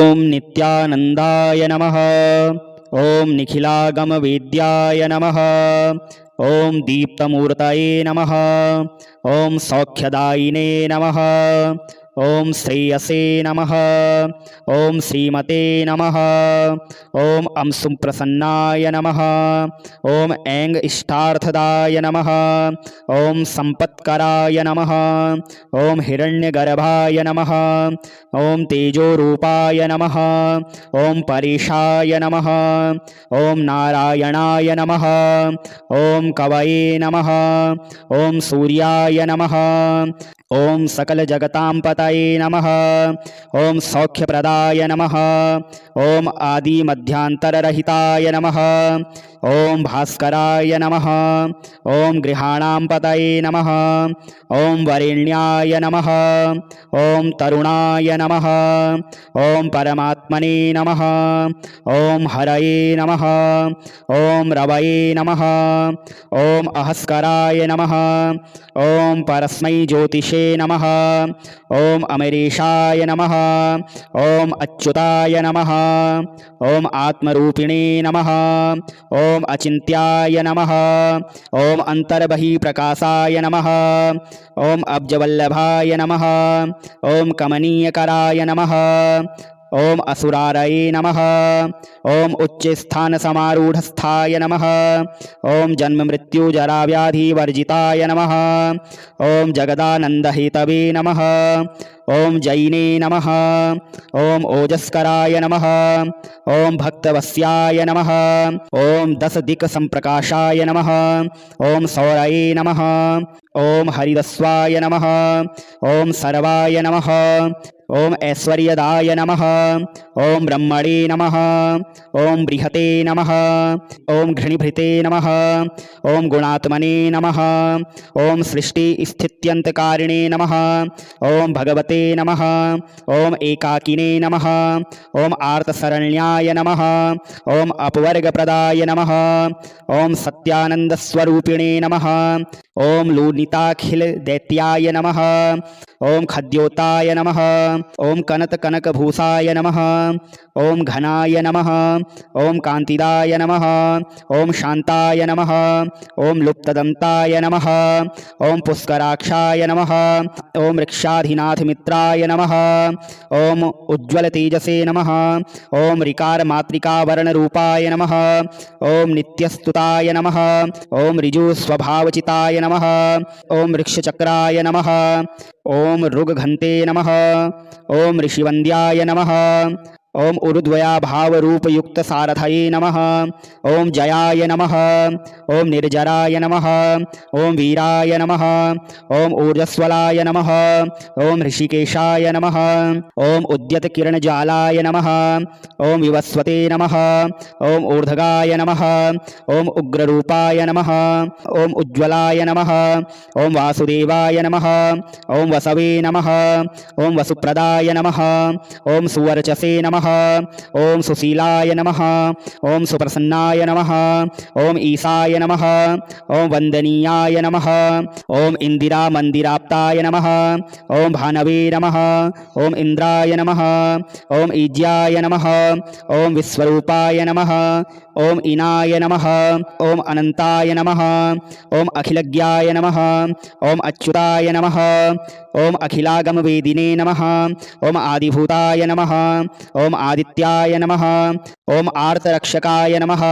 ओम नित्यानंदाय नमः। ओम निखिलागमवेद्याय नमः। ओम दीप्तमूर्तये नमः। ओम सौख्यदायिने नमः। ओम श्रेयसे नमः। ओम श्रीमते नमः। ओम अंशुप्रसन्नाय नमः। ओम ऐंग इष्टार्थदाय नमः। ओम संपत्कराय नमः। ओम हिरण्यगर्भाय नमः। ओम तेजोरूपाय नमः। ओम परेशाय नमः। ओम नारायणाय नमः। ओम कवये नमः। ओम सूर्याय नमः। ओम सकल जगतां पतये नमः। ओम सौख्यप्रदाय नमः। ओम आदि मध्यांतररहिताय नमः। ओम भास्कराय नमः। ओम गृहाणां पतये नमः। ओम वरेण्याय नमः। ओम तरुणाय नमः। ओम परमात्मने नमः। ओम हरये नमः। ओम रवये नमः। ओम अहस्कराय नमः। ओम परस्मै ज्योतिषे नमः। ओम अमरेशाय नमः। ओम अच्युताय नमः। ओम आत्मरूपिणे नमः। ओम अचिन्त्याय नमः। ओम अंतर्बहिप्रकाशाय नमः। ओम अब्जवल्लभाय नमः। ओम कमनीयकराय नमः। ओम असुरारये नमः। ओम उच्चस्थानसमारूढ़स्थाय नमः। ओम जन्म मृत्यु जरा व्याधि वर्जिताय नमः। ओम जगदानंदहेतवे नमः। ओम जैने नमः। ओम ओजस्कराय नमः। ओम भक्तवस्याय नमः। ओम दस दिक् संप्रकाशाय नमः। ओम सौरये नमः। ओम हरिदस्वाय नमः। ओम सर्वाय नमः। ओम ऐश्वर्यदाय नमः। ओम ब्रह्मणे नमः। ओम बृहते नमः। ओम घृणिभृते नमः। ओम गुणात्मने नमः। ओम सृष्टि स्थित्यंतकारिणे नमः। ओम भगवते नमः। ओम एकाकिने नमः। ओम आर्तशरण्याय नमः। ओम अपवर्गप्रदाय नमः। ओम सत्यानंदस्वरूपिणे नमः। ओम लूनिताखिल दैत्याय नमः। ओम खद्योताय नमः। ओम कनत कनकभूषाय नमः। ओम घनाय नमः। ओम कांतिदाय नमः। ओम शांताय नमः। ओम लुप्तदंताय नमः। ओम पुष्कराक्षाय नमः। ओम वृक्षाधिनाथ मित्राय नमः। ओम उज्ज्वल तेजसे नमः। ओम ऋकार मातृका वर्ण रूपाय नमः। ओम नित्यस्तुताय नमः। ओम ऋजु स्वभावचिताय नमः। ओम वृक्षचक्राय नमः। ओम ऋगघन्ते नमः। ओम ऋषिवन्द्याय नमः। ओम उरुद्वया भाव रूप युक्त सारथये नमः। ओम जयाय नमः। ओम निर्जराय नमः। ओम वीराय नमः। ओम ऊर्जस्वलाय नमः। ओम ऋषिकेशाय नमः। ओम उद्यत किरणज्वालाय नमः। ओम विवस्वते नमः। ओम ऊर्ध्वगाय नमः। ओम उग्ररूपाय नमः। ओम उज्ज्वलाय नमः। ओम वासुदेवाय नमः। ओम वसवे नमः। ओम वसुप्रदाय नमः। ओम सुवर्चसे नमः। ओम सुशीलाय नमः। ओम सुप्रसन्नाय नमः। ओम ईशाय नमः। ओम वंदनीयाय नमः। ओम इंदिरा मंदिराप्ताय नमः। ओम भानवे नमः। ओम इंद्राय नमः। ओम ईज्याय नमः। ओम विश्वरूपाय नमः। ओम इनाय नमः। ओम अनंताय नमः। ओम अखिलज्ञाय नमः। ओम अच्युताय नमः। ओम अखिलागमवेदिने नमः। ओम आदिभूताय नमः। ओम आदित्याय नमः। ओम आर्तरक्षकाय नमः।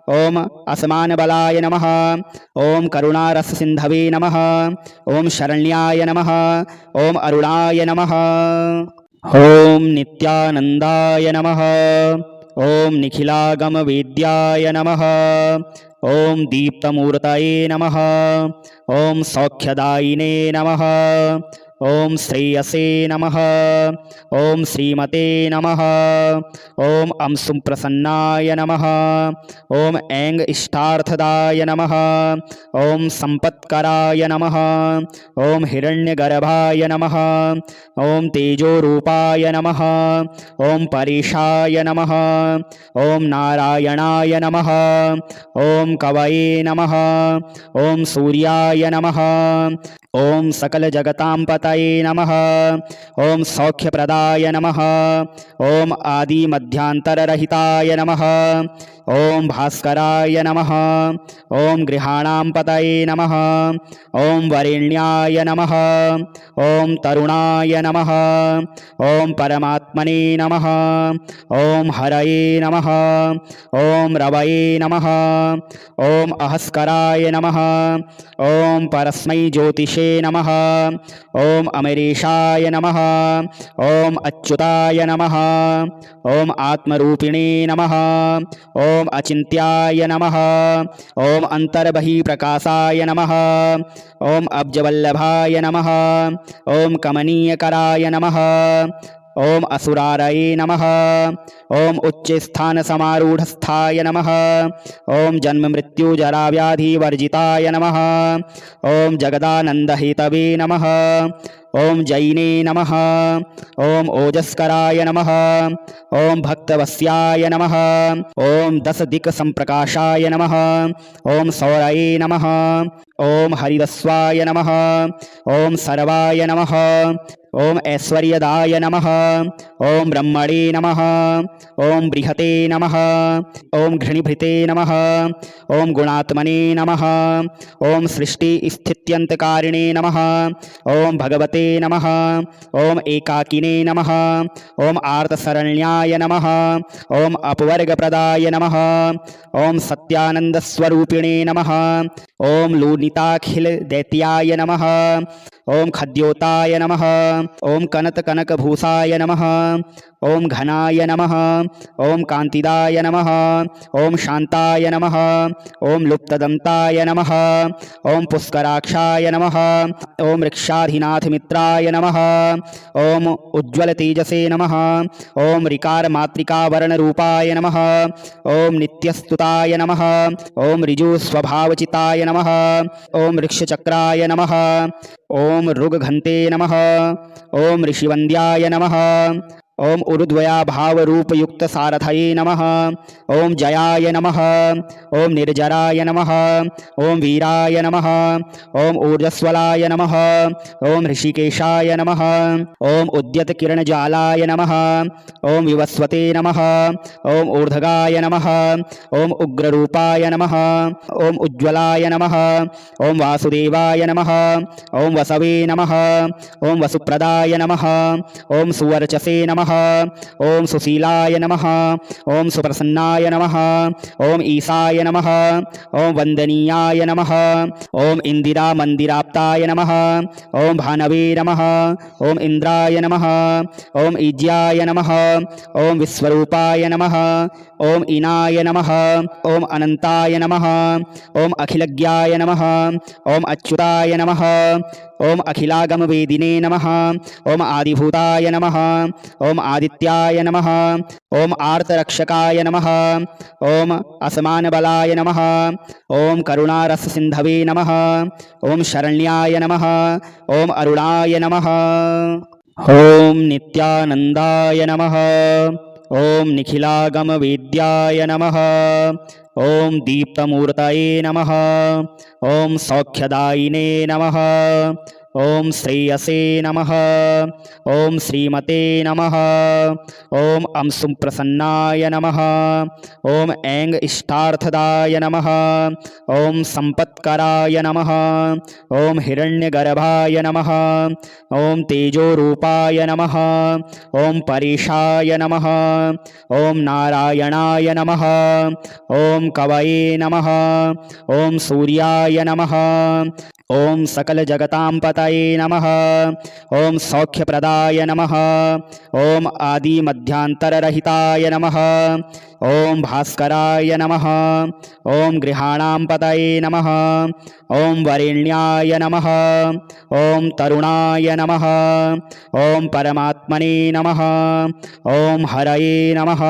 ओम असमानबलाय नमः। ओम करुणारससिन्धवे नमः। ओम शरण्याय नमः। ओम अरुणाय नमः। ओम नित्यानंदाय नमः। ओम निखिलागमवेद्याय नमः। ओम दीप्तमूर्तये नमः। ओम सौख्यदायिने नमः। ओम श्रेयसे नमः। ओम श्रीमते नमः। ओम अंशुप्रसन्नाय नमः। ओम ऐंग इष्टार्थदाय नमः। ओम संपत्कराय नमः। ओम हिरण्यगर्भाय नमः। ओम तेजोरूपाय नमः। ओम परेशाय नमः। ओम नारायणाय नमः। ओम कवये नमः। ओम सूर्याय नमः। ओम सकल जगतां गृहाणाम्पतये नमः। ॐ सौख्यप्रदाय नमः। ॐ आदिमध्यान्तररहिताय नमः। ॐ भास्कराय नमः। ॐ गृहाणाम्पतये नमः। ॐ वरेण्याय नमः। ॐ तरुणाय नमः। ॐ परमात्मने नमः। ॐ हरये नमः। ॐ रवये नमः। ॐ अहस्कराय नमः। ॐ परस्मै ज्योतिषे नमः। ॐ अमरेशाय नमः। ॐ अच्युताय नमः। ॐ आत्मरूपिणे नमः। ॐ अचिन्त्याय नमः। ॐ अन्तर्बहिप्रकाशाय नमः। ॐ अब्जवल्लभाय नमः। ॐ कमनीयकराय नमः। ॐ असुरारये नमः। ॐ उच्चस्थानसमारूढस्थाय नमः। ॐ जन्ममृत्युजराव्याधिवर्जिताय नमः। ॐ जगदानन्दहेतवे नमः। ॐ जैने नमः। ॐ ओजस्कराय नमः। ॐ भक्तवस्याय नमः। ॐ दशदिक्सम्प्रकाशाय नमः। ॐ सौरये नमः। ॐ हरिदस्वाय नमः। ॐ सर्वाय नमः। ॐ ऐश्वर्यदाय नमः। ॐ ब्रह्मणे नमः। ॐ बृहते नमः। ॐ घृणिभृते नमः। ॐ गुणात्मने नमः। ॐ सृष्टिस्थित्यन्तकारिणे नमः। ॐ भगवते नमः। ॐ एकाकिने नमः। ॐ आर्तशरण्याय नमः। ॐ अपवर्गप्रदाय नमः। ॐ सत्यानन्दस्वरूपिणे नमः। ॐ लूनिताखिलदैत्याय नमः। ॐ खद्योताय नमः। ॐ कनककनकभूषाय नमः। ॐ घनाय नमः। ॐ कान्तिदाय नमः। ॐ शान्ताय नमः। ॐ लुप्तदन्ताय नमः। ॐ पुष्कराक्षाय नमः। ॐ वृक्षाधिनाथमित्राय नमः। ॐ उज्ज्वलतेजसे नमः। ॐ ऋकारमातृकावर्णरूपाय नमः। ॐ नित्यस्तुताय नमः। ॐ ऋजुस्वभावचिताय नमः। ॐ वृक्षचक्राय नमः। ॐ ऋगघन्ते नमः। ॐ ऋषिवन्द्याय नमः। ॐ ऊर्ध्वयाभावरूपयुक्तसारथये नमः। ॐ जयाय नमः। ॐ निर्जराय नमः। ॐ वीराय नमः। ॐ ऊर्जस्वलाय नमः। ॐ ऋषिकेशाय नमः। ॐ उद्यतकिरणज्वालाय नमः। ॐ विवस्वते नमः। ॐ ऊर्ध्वगाय नमः। ॐ उग्ररूपाय नमः। ॐ उज्ज्वलाय नमः। ॐ वासुदेवाय नमः। ॐ वसवे नमः। ॐ वसुप्रदाय नमः। ॐ सुवर्चसे नमः। ॐ सुशीलाय नमः। ॐ सुप्रसन्नाय नमः। ॐ ईशाय नमः। ॐ वन्दनीयाय नमः। ॐ इन्दिरामन्दिराप्ताय नमः। ॐ भानवे नमः। ॐ इन्द्राय नमः। ॐ ईज्याय नमः। ॐ विश्वरूपाय नमः। ॐ इनाय नमः। ॐ अनन्ताय नमः। ॐ अखिलज्ञाय नमः। ॐ अच्युताय नमः। ॐ अखिलागमवेदिने नमः। ॐ आदिभूताय नमः। ॐ आदित्याय नमः। ॐ आर्तरक्षकाय नमः। ॐ असमानबलाय नमः। ॐ करुणारससिन्धवे नमः। ॐ शरण्याय नमः। ॐ अरुणाय नमः। ॐ नित्यानन्दाय नमः। ॐ निखिलागमवेद्याय नमः। ॐ दीप्तमूर्तये नमः। ॐ सौख्यदायिने नमः। ॐ श्रेयसे नमः। ॐ श्रीमते नमः। ॐ अंशुप्रसन्नाय नमः। ॐ ऐङ् इष्टार्थदाय नमः। ॐ सम्पत्कराय नमः। ॐ हिरण्यगर्भाय नमः। ॐ तेजोरूपाय नमः। ॐ परेशाय नमः। ॐ नारायणाय नमः। ॐ कवये नमः। ॐ सूर्याय नमः। ॐ सकलजगताम्पतये नमः। ॐ सौख्यप्रदाय नमः। ॐ आदिमध्यान्तररहिताय नमः। ॐ भास्कराय नमः। ॐ गृहाणाम्पतये नमः। ॐ वरेण्याय नमः। ॐ तरुणाय नमः। ॐ परमात्मने नमः। ॐ हरये नमः।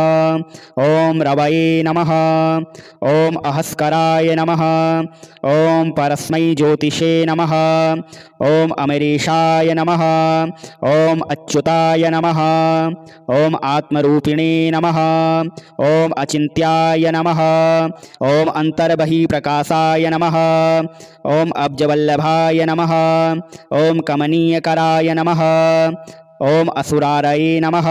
ॐ रवये नमः। ॐ अहस्कराय नमः। ॐ परस्मै ज्योतिषे नमः। ॐ ओम अमरेशाय नमः। ओम अच्युताय नमः। ओम आत्मरूपिणे नमः। ओम अचिन्त्याय नमः। ओम अंतर्बहिप्रकाशाय नमः। ओम अब्जवल्लभाय नमः। ओम कमनीयकराय नमः। ओम असुरारये नमः।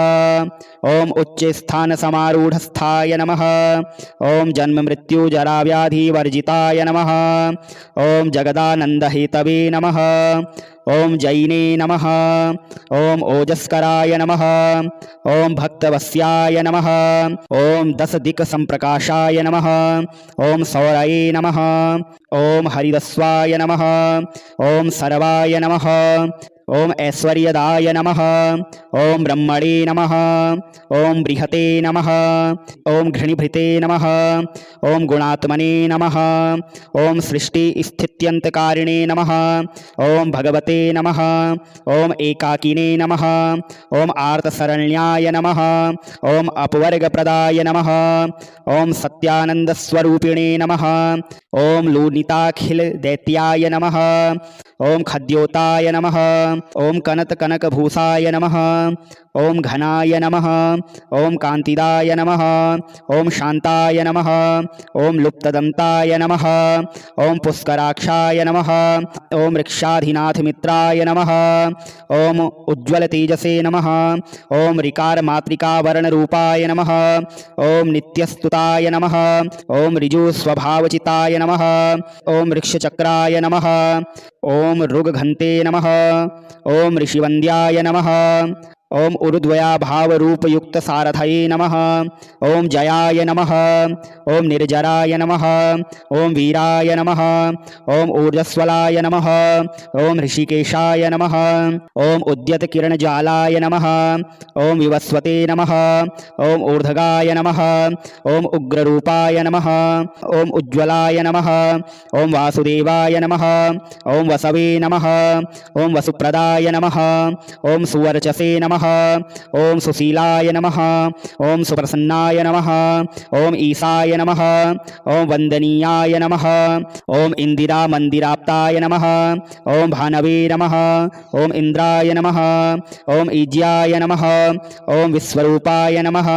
ओम उच्चस्थानसमारूढस्थाय नमः। ओम जन्म मृत्यु जरा व्याधि वर्जिताय नमः। ओम जगदानंदहेतवे नमः। ओम जैने नमः। ओम ओजस्कराय नमः। ओम भक्तवस्याय नमः। ओम दशदिक्सम्प्रकाशाय नमः। ओम सौरये नमः। ओम हरिदस्वाय नमः। ओम सर्वाय नमः। ओम ऐश्वर्यदाय नमः। ओम ब्रह्मणे नमः। ओम बृहते नमः। ओम घृणिभृते नमः। ओम गुणात्मने नमः। ओम सृष्टि स्थित्यन्तकारिणे नमः। ओम भगवते नमः। ओम एकाकिने नमः। ओम आर्तशरण्याय नमः। ओम अपवर्गप्रदाय नमः। ओम सत्यानन्दस्वरूपिणे नमः। ओम लूनिताखिलदैत्याय नमः। ओम खद्योताय नमः। ओम कनकभूषाय नमः। ओम घनाय नमः। ओम कांतिदाय नमः। ओम शांताय नमः। ओम लुप्तदंताय नमः। ओम पुष्कराक्षाय नमः। ओम वृक्षाधिनाथमित्राय नमः। ओम उज्ज्वल तेजसे नमः। ओम ऋकार मातृका वर्णरूपाय नमः। ओम नित्यस्तुताय नमः। ओम ऋजुस्वभावचिताय नमः। ओम वृक्षचक्राय नमः। ओम ऋगघन्ते नमः। ओम ऋषिवन्द्याय नमः। ओम उरुद्वया भावरूपयुक्त सारथये नमः। ओम जयाय नमः। ओम निर्जराय नमः। ओम वीराय नमः। ओम ऊर्जस्वलाय नमः। ओम ऋषिकेशाय नमः। ओम उद्यत किरणज्वालाय नमः। ओम विवस्वते नमः। ओम ऊर्ध्वगाय नमः। ओम उग्ररूपाय नमः। ओम उज्ज्वलाय नमः। ओम वासुदेवाय नमः। ओम वसवे नमः। ओम वसुप्रदाय नमः। ओम सुवर्चसे नमः। ओम सुशीलाय नमः। ओम सुप्रसन्नाय नमः। ओम ईशाय नमः। ओम वंदनीयाय नमः। ओम इंदिरा मंदिराप्ताय नमः। ओम भानवे नमः। ओम इंद्राय नमः। ओम ईज्याय नमः। ओम विश्वरूपाय नमः।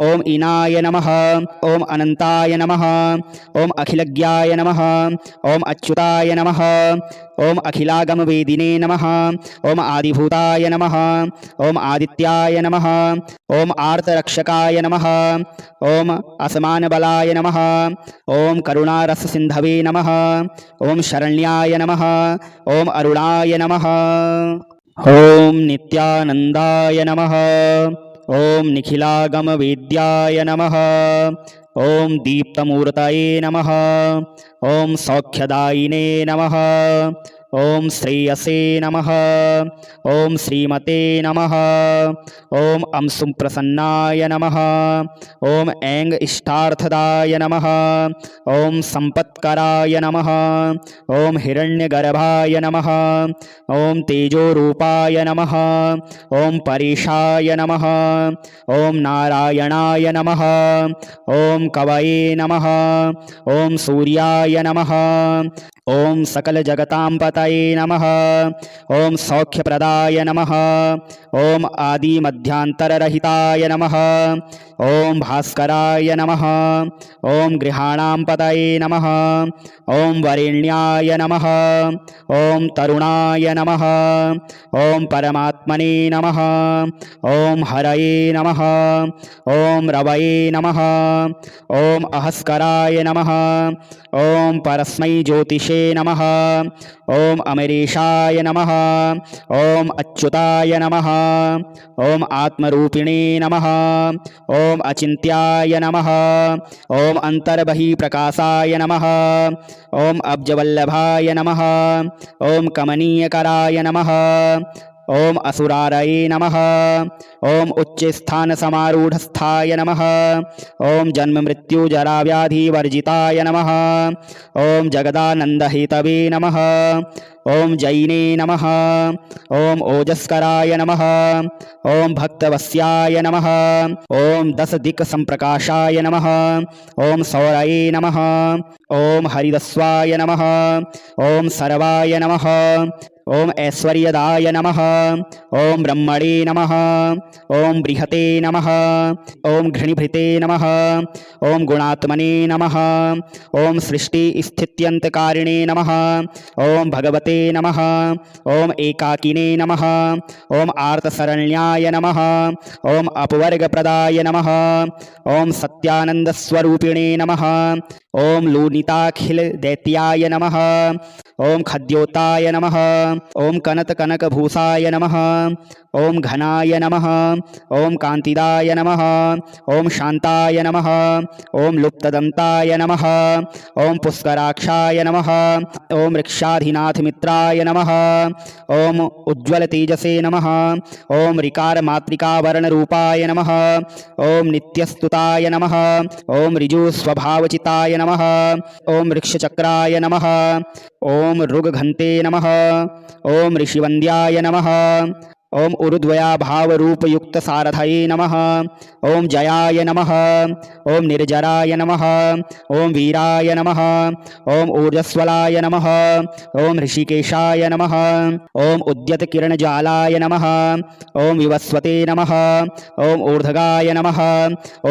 ओम इनाय नमः। ओम अनंताय नमः। ओम अखिलज्ञाय नमः। ओम अच्युताय नमः। ओम अखिलागमवेदिने नमः। ओम आदिभूताय नमः। ओम आदित्याय नमः। ओम आर्तरक्षकाय नमः। ओम असमानबलाय नमः। ओम करुणारससिन्धवे नमः। ओम शरण्याय नमः। ओम अरुणाय नमः। ओम नित्यानन्दाय नमः। ओम निखिलागमवेद्याय नमः। ओम दीप्तमूर्तये नमः। ओम सौख्यदायिने नमः। ओम श्रेयसे नमः। ओम श्रीमते नमः। ओम अंशुप्रसन्नाय नमः। ओम ऐंग इष्टार्थदाय नमः। ओम संपत्कराय नमः। ओम हिरण्यगर्भाय नमः। ओम तेजोरूपाय नमः। ओम परेशाय नमः। ओम नारायणाय नमः। ओम कवये नमः। ओम सूर्याय नमः। ओम सकल जगतां पतये नमः। ओम सौख्यप्रदाय नमः। ओम आदि मध्यांतररहिताय नमः। ओम भास्कराय नमः। ओम गृहाणां पतये नमः। ओम वरेण्याय नमः। ओम तरुणाय नमः। ओम परमात्मने नमः। ओम हरये नमः। ओम रवये नमः। ओम अहस्कराय नमः। ओम परस्मै ज्योतिषे नमः। ओम अमरेशाय नमः। ओम अच्युताय नमः। ओम आत्मरूपिणे नमः। ओम अचिन्त्याय नमः। ओम अंतर्बहिप्रकाशाय नमः। ओम अब्जवल्लभाय नमः। ओम कमनीयकराय नमः। ओम असुरारये नमः। ओम उच्चस्थानसमारूढस्थाय नमः। ओम जन्म मृत्यु जरा व्याधि वर्जिताय नमः। ओम जगदानंदहेतवे नमः। ओम जैने नमः। ओम ओजस्कराय नमः। ओम भक्तवस्याय नमः। ओम 10 दिक् संप्रकाशाय नमः। ओम सौरये नमः। ओम हरिदस्वाय नमः। ओम सर्वाय नमः। ओम ऐश्वर्यदाय नमः। ओम ब्रह्मणे नमः। ओम बृहते नमः। ओम घृणिभृते नमः। ओम गुणात्मने नमः। ओम सृष्टि स्थित्यंतकारिणे नमः। ओम भगवते नमः। ओम एकाकिने नमः। ओम आर्तशरण्याय नमः। ओम अपवर्गप्रदाय नमः। ओम सत्यानंदस्वरूपिणे नमः। ओम लूनिताखिल दैत्याय नमः। ओम खद्योताय नमः। ओम कनकभूषाय नमः। ओम घनाय नमः। ओम कांतिदाय नमः। ओम शांताय नमः। ओम लुप्तदंताय नमः। ओम पुष्कराक्षाय नमः। ओम ऋक्षाधिनाथ मित्राय नमः। ओम उज्ज्वल तेजसे नमः। ओम ऋकार मातृका वर्ण रूपाय नमः। ओम नित्यस्तुताय नमः। ओम ऋजु स्वभावचिताय नमः। ओम वृक्षचक्राय नमः। ओम ऋगघन्ते नमः। ओम ऋषिवन्द्याय नमः। ओम उरुद्वया भाव रूप युक्त सारथये नमः। ओम जयाय नमः। ओम निर्जराय नमः। ओम वीराय नमः। ओम ऊर्जस्वलाय नमः। ओम ऋषिकेशाय नमः। ओम उद्यत किरण ज्वालाय नमः। ओम विवस्वते नमः। ओम ऊर्ध्वगाय नमः।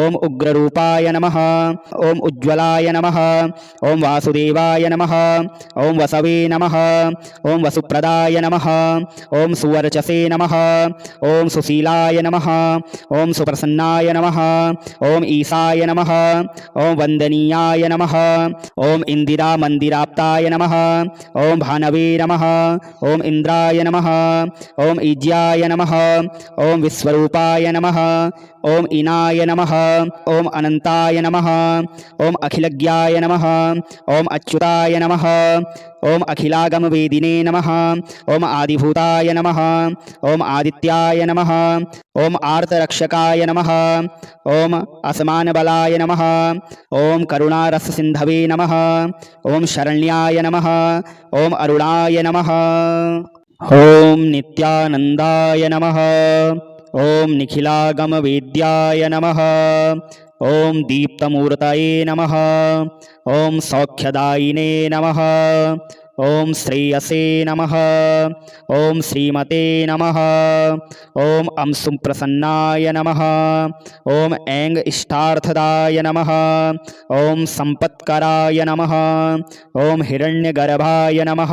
ओम उग्ररूपाय नमः। ओम उज्ज्वलाय नमः। ओम वासुदेवाय नमः। ओम वसवे नमः। ओम वसुप्रदाय नमः। ओम सुवर्चसे नमः। ओम सुशीलाय नमः। ओम सुप्रसन्नाय नमः। ओम ईशाय नमः। ओम वंदनीयाय नमः। ओम इंदिरा मंदिराप्ताय नमः। ओम भानवे नमः। ओम इंद्राय नमः। ओम ईज्याय नमः। ओम विश्वरूपाय नमः। ओम इनाय नमः। ओम अनंताय नमः। ओम अखिलज्ञाय नमः। ओम अच्युताय नमः। ओम अखिलागम वेदिने नमः। ओम आदिभूताय नमः। ओम आदित्याय नमः। ओम आर्तरक्षकाय नमः। ओम असमान बलाय नमः। ओम करुणारस सिंधवे नमः। ओम शरण्याय नमः। ओम अरुणाय नमः। ओम नित्यानंदाय नमः। ओम निखिलागम वेद्याय नमः। ओम दीप्तमूर्तये नमः। ओम सौख्यदायिने नमः। ओम श्रेयसे नमः। ओम श्रीमते नमः। ओम अंशुप्रसन्नाय नमः। ओम ऐंग इष्टार्थदाय नमः। ओम संपत्कराय नमः। ओम हिरण्यगर्भाय नमः।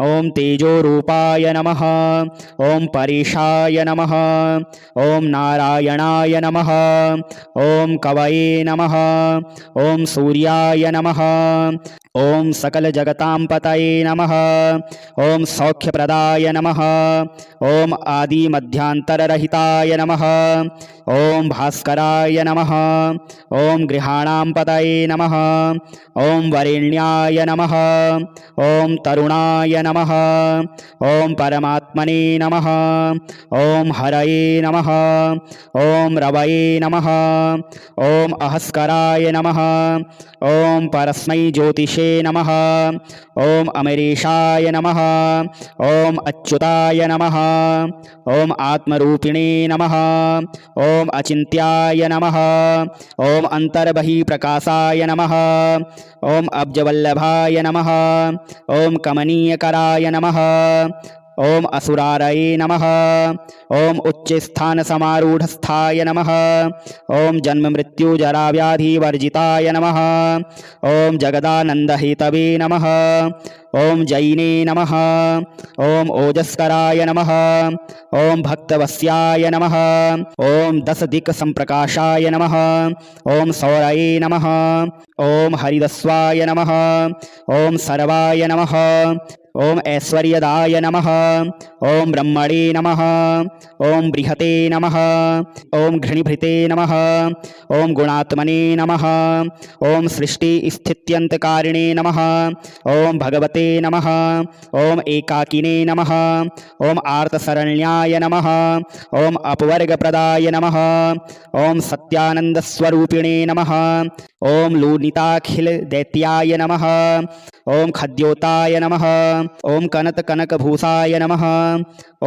ओम तेजोरूपाय नमः। ओम परेशाय नमः। ओम नारायणाय नमः। ओम कवये नमः। ओम सूर्याय नमः। ओम सकल जगतां पतये नमः। ओम सौख्यप्रदाय नमः। ओम आदि मध्यांतररहिताय नमः। ओम भास्कराय नमः। ओम गृहाणां पतये नमः। ओम वरेण्याय नमः। ओम तरुणाय नमः। ओम परमात्मने नमः। ओम हरये नमः। ओम रवये नमः। ओम अहस्कराय नमः। ओम परस्मै ज्योतिषे नमः। ओम अमरीशाय नमः। ओम अच्युताय नमः। ओम आत्मरूपिणे नमः। ओम अचिन्त्याय नमः। ओम अंतर्बहिप्रकाशाय नमः। ओम अब्जवल्लभाय नमः। ओम कमनीयकराय नमः। ओम असुरारये नमः। ओम उच्चस्थानसमारूढस्थाय नमः। ओम जन्म मृत्यु जरा व्याधि वर्जिताय नमः। ओम जगदानंदहेतवे नमः। ओम जैने नमः। ओम ओजस्कराय नमः। ओम भक्तवस्याय नमः। ओम 10 दिक् संप्रकाशाय नमः। ओम सौरये नमः। ओम हरिदस्वाय नमः। ओम सर्वाय नमः। ओम ऐश्वर्यदाय नमः। ओम ब्रह्मणे नमः। ओम बृहते नमः। ओम घृणिभृते नमः। ओम गुणात्मने नमः। ओम सृष्टि स्थित्यंतकारिणे नमः। ओम भगवते नमः। ओम एकाकिने नमः। ओम आर्तशरण्याय नमः। ओम अपवर्गप्रदाय नमः। ओम सत्यानंदस्वरूपिणे नमः। ओम लूनिताखिल दैत्याय नमः। ओम खद्योताय नमः। ओम कनकभूषाय नमः।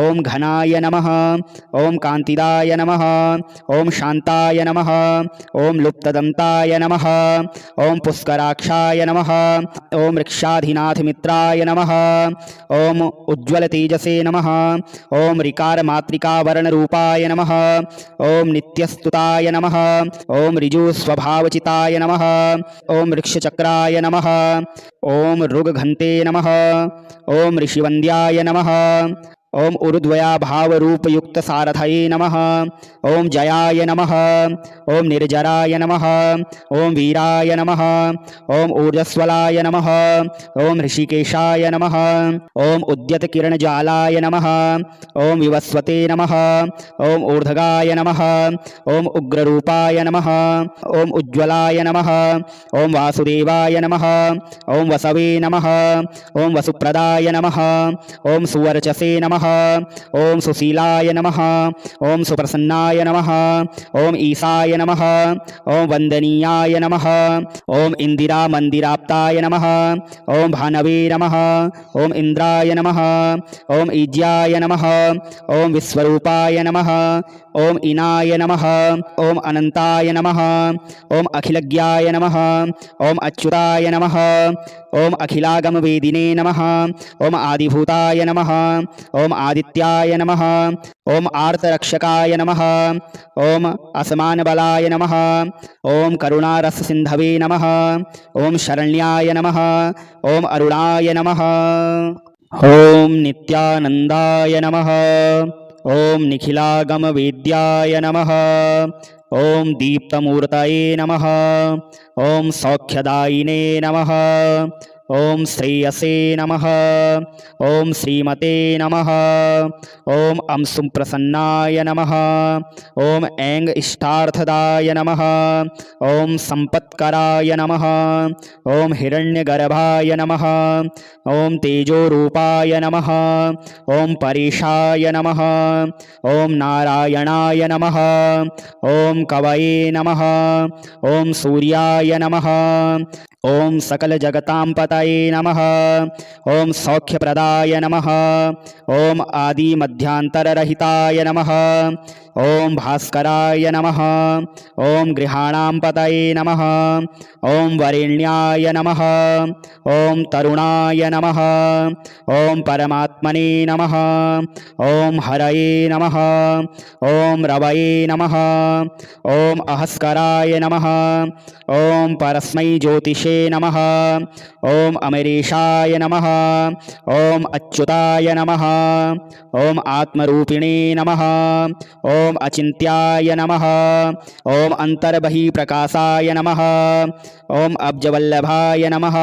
ओम घनाय नमः। ओम कांतिदाय नमः। ओम शांताय नमः। ओम लुप्तदंताय नमः। ओम पुष्कराक्षाय नमः। ओम वृक्षाधिनाथ मित्राय नमः। ओम उज्ज्वल तेजसे नमः। ओम ऋकार मातृका वर्ण रूपाय नमः। ओम नित्यस्तुताय नमः। ओम ऋजु स्वभावचिताय नमः। ओम वृक्षचक्राय नमः। ओम ऋगघन्ते नमः। ओम ऋषिवन्द्याय नमः। ओम ऊर्ध्वया भाव रूप युक्त सारथये नमः। ओम जयाय नमः। ओम निर्जराय नमः। ओम वीराय नमः। ओम ऊर्जस्वलाय नमः। ओम ऋषिकेशाय नमः। ओम उद्यत किरण ज्वालाय नमः। ओम विवस्वते नमः। ओम ऊर्ध्वगाय नमः। ओम उग्ररूपाय नमः। ओम उज्ज्वलाय नमः। ओम वासुदेवाय नमः। ओम वसवे नमः। ओम वसुप्रदाय नमः। ओम सुवर्चसे नमः। ओम सुशीलाय नमः। ओम सुप्रसन्नाय नमः। ओम ईशाय नमः। ओम वंदनीयाय नमः। ओम इंदिरा मंदिराप्ताय नमः। ओम भानवे नमः। ओम इंद्राय नमः। ओम ईज्याय नमः। ओम विश्वरूपाय नमः। ओम इनाय नमः। ओम अनंताय नमः। ओम अखिलज्ञाय नमः। ओम अच्युताय नमः। ओम अखिलागम वेदिने नमः। ओम आदिभूताय नमः। ओम आदित्याय नमः। ओम आर्तरक्षकाय नमः। ओम असमान बलाय नमः। ओम करुणारस सिंधवे नमः। ओम शरण्याय नमः। ओम अरुणाय नमः। ओम नित्यानंदाय नमः। ओम निखिलागम वेद्याय नमः। ओम दीप्तमूर्तये नमः। ओम सौख्यदायिने नमः। ओम श्रेयसे नमः। ओम श्रीमते नमः। ओम अंशुं प्रसन्नाय नमः। ओम ऐंग इष्टार्थदाय नमः। ओम संपत्कराय नमः। ओम हिरण्यगर्भाय नमः। ओम तेजोरूपाय नमः। ओम परेशाय नमः। ओम नारायणाय नमः। ओम कवये नमः। ओम सूर्याय नमः। ओम सकल जगतां पतये नमः। ओम सौख्यप्रदाय नमः। ओम आदि मध्यांतररहिताय नमः। ओम भास्कराय नमः। ओम गृहाणां पतये नमः। ओम वरेण्याय नमः। ओम तरुणाय नमः। ओम परमात्मने नमः। ओम हरये नमः। ओम रवये नमः। ओम अहस्कराय नमः। ओम परस्मै ज्योतिषे नमः। ओम अमरेशाय नमः। ओम अच्युताय नमः। ओम आत्मरूपिणे नमः। ओम अचिन्त्याय नमः। ओम अंतर्बहिप्रकाशाय नमः। ओम अब्जवल्लभाय नमः।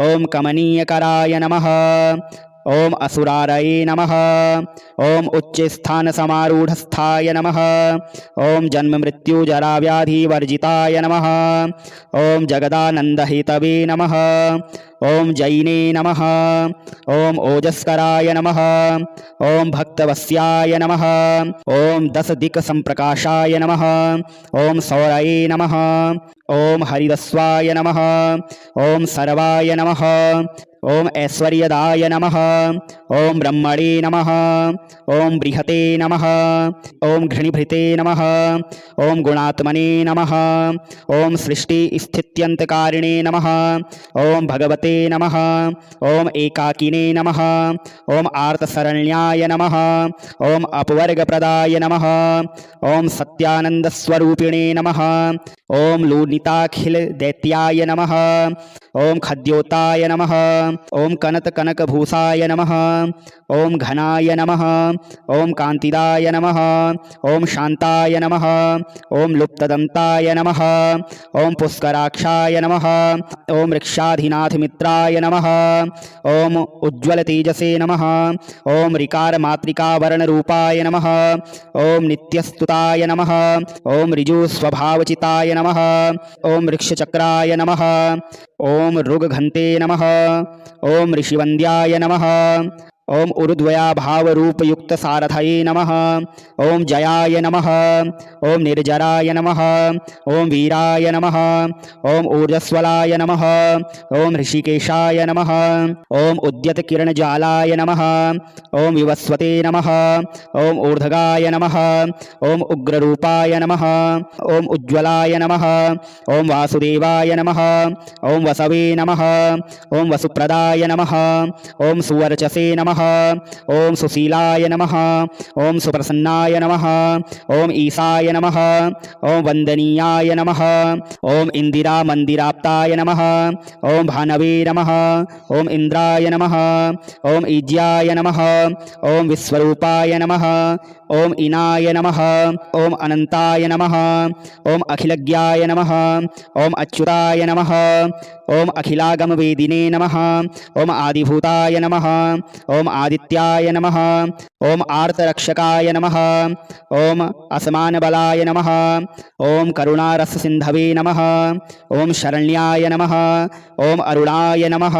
ओम कमनीयकराय नमः। ओम असुरारये नमः। ओम उच्चस्थानसमारूढस्थाय नमः। ओम जन्ममृत्युजराव्याधिवर्जिताय नमः। ओम जगदानन्दहेतवे नमः। ओम जैने नमः। ओम ओजस्कराय नमः। ओम भक्तवस्याय नमः। ओम दशदिक्सम्प्रकाशाय नमः। ओम सौरये नमः। ओम हरिदस्वाय नमः। ओम सर्वाय नमः। ओम ऐश्वर्यदाय नमः। ओम ब्रह्मणे नमः। ओम बृहते नमः। ओम घृणिभृते नमः। ओम गुणात्मने नमः। ओम सृष्टि स्थित्यन्तकारिणे नमः। ओम भगवते नमः। ओम एकाकिने नमः। ओम आर्तशरण्याय नमः। ओम अपवर्गप्रदाय नमः। ओम सत्यानन्दस्वरूपिणे नमः। ओम लूनिताखिलदैत्याय नमः। ओम खद्योताय नमः। ओम कनकभूषाय नमः। ओम घनाय नमः। ओम कांतिदाय नमः। ओम शांताय नमः। ओम लुप्तदंताय नमः। ओम पुष्कराक्षाय नमः। ओम वृक्षाधिनाथ मित्राय नमः। ओम उज्ज्वल तेजसे नमः। ओम ऋकार मातृका वर्ण रूपाय नमः। ओम नित्यस्तुताय नमः। ओम ऋजु स्वभावचिताय नमः। ओम वृक्षचक्राय नमः। ओम ऋगघन्ते नमः। ओम ऋषिवन्द्याय नमः। ओम उरुद्वया भावरूपयुक्त सारथये नमः। ओम जयाय नमः। ओम निर्जराय नमः। ओम वीराय नमः। ओम ऊर्जस्वलाय नमः। ओम ऋषिकेशाय नमः। ओम उद्यत किरणज्वालाय नमः। ओम विवस्वते नमः। ओम ऊर्ध्वगाय नमः। ओम उग्ररूपाय नमः। ओम उज्ज्वलाय नमः। ओम वासुदेवाय नमः। ओम वसवे नमः। ओम वसुप्रदाय नमः। ओम सुवर्चसे नमः। ओम सुशीलाय नमः। ओम सुप्रसन्नाय नमः। ओम ईशाय नमः। ओम वंदनीयाय नमः। ओम इंदिरा मंदिराप्ताय नमः। ओम भानवे नमः। ओम इंद्राय नमः। ओम ईज्याय नमः। ओम विश्वरूपाय नमः। ओम इनाय नमः। ओम अनंताय नमः। ओम अखिलज्ञाय नमः। ओम अच्युताय नमः। ओम अखिलागमवेदिने नमः। ओम आदिभूताय नमः। ओम आदित्याय नमः। ओम आर्तरक्षकाय नमः। ओम असमानबलाय नमः। ओम करुणारससिन्धवे नमः। ओम शरण्याय नमः। ओम अरुणाय नमः।